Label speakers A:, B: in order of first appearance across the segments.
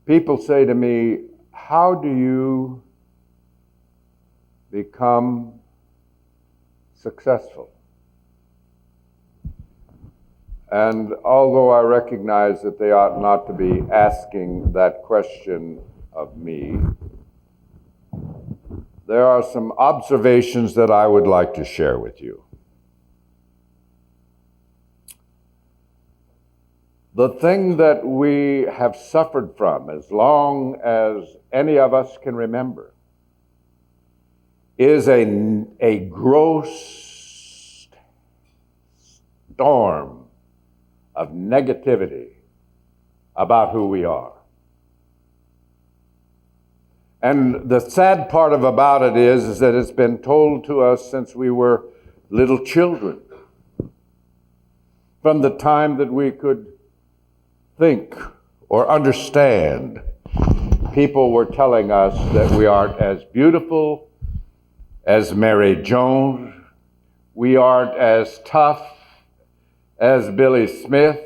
A: People say to me, how do you become successful? And although I recognize that they ought not to be asking that question of me, there are some observations that I would like to share with you. The thing that we have suffered from as long as any of us can remember is a gross storm of negativity about who we are. And the sad part about it is that it's been told to us since we were little children. From the time that we could think or understand, people were telling us that we aren't as beautiful as Mary Jones. We aren't as tough as Billy Smith.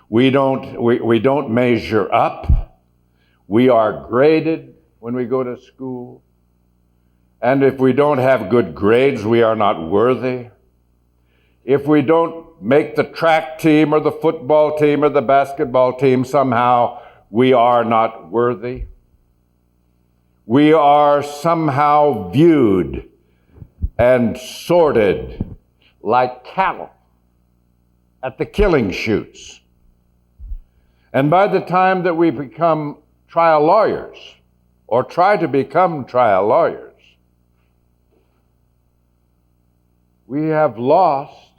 A: We don't measure up. We are graded when we go to school. And if we don't have good grades, we are not worthy. If we don't make the track team or the football team or the basketball team, somehow we are not worthy. We are somehow viewed and sorted like cattle at the killing chutes. And by the time that we become trial lawyers, or try to become trial lawyers, we have lost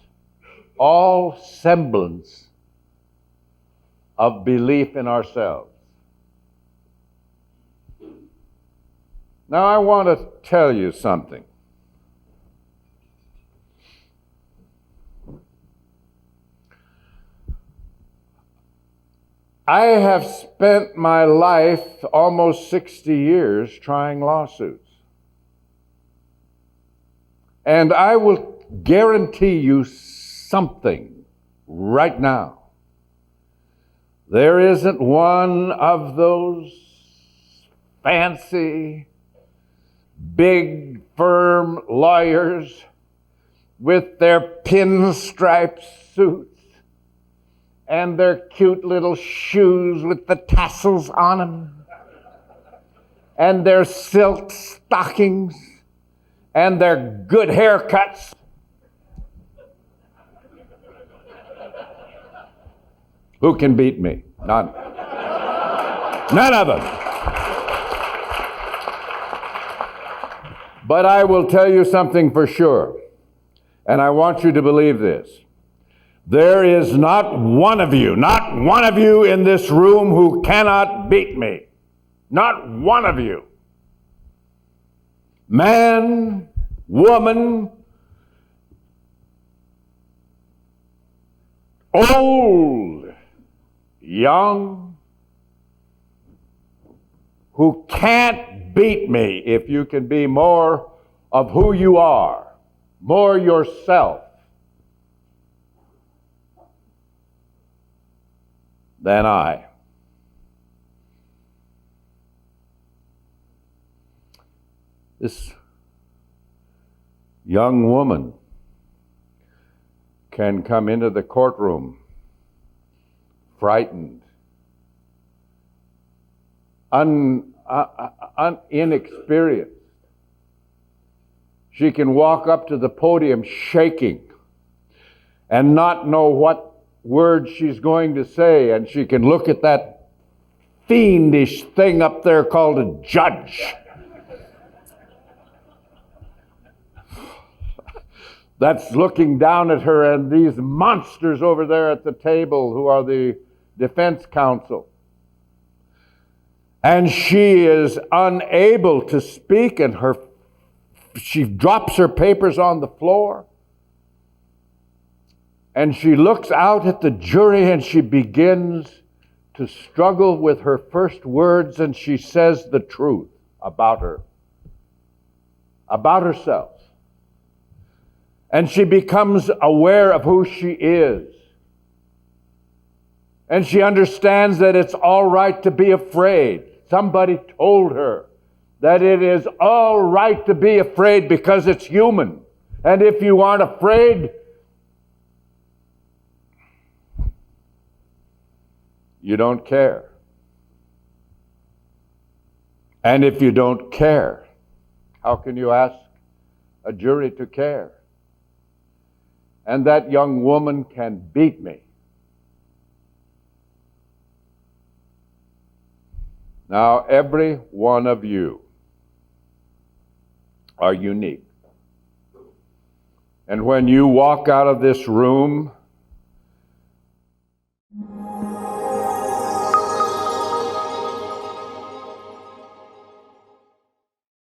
A: all semblance of belief in ourselves. Now, I want to tell you something. I have spent my life, almost 60 years, trying lawsuits. And I will guarantee you something right now. There isn't one of those fancy, big, firm lawyers with their pinstripe suits and their cute little shoes with the tassels on them, and their silk stockings, and their good haircuts. Who can beat me? None. None of them. But I will tell you something for sure, and I want you to believe this. There is not one of you in this room who cannot beat me. Not one of you. Man, woman, old, young, who can't beat me if you can be more of who you are, more yourself than I. This young woman can come into the courtroom frightened, inexperienced. She can walk up to the podium shaking and not know what words she's going to say, and she can look at that fiendish thing up there called a judge. That's looking down at her, and these monsters over there at the table who are the defense counsel. And she is unable to speak, and she drops her papers on the floor. And she looks out at the jury and she begins to struggle with her first words, and she says the truth about herself. And she becomes aware of who she is. And she understands that it's all right to be afraid. Somebody told her that it is all right to be afraid because it's human. And if you aren't afraid, you don't care. And if you don't care, how can you ask a jury to care? And that young woman can beat me. Now, every one of you are unique. And when you walk out of this room,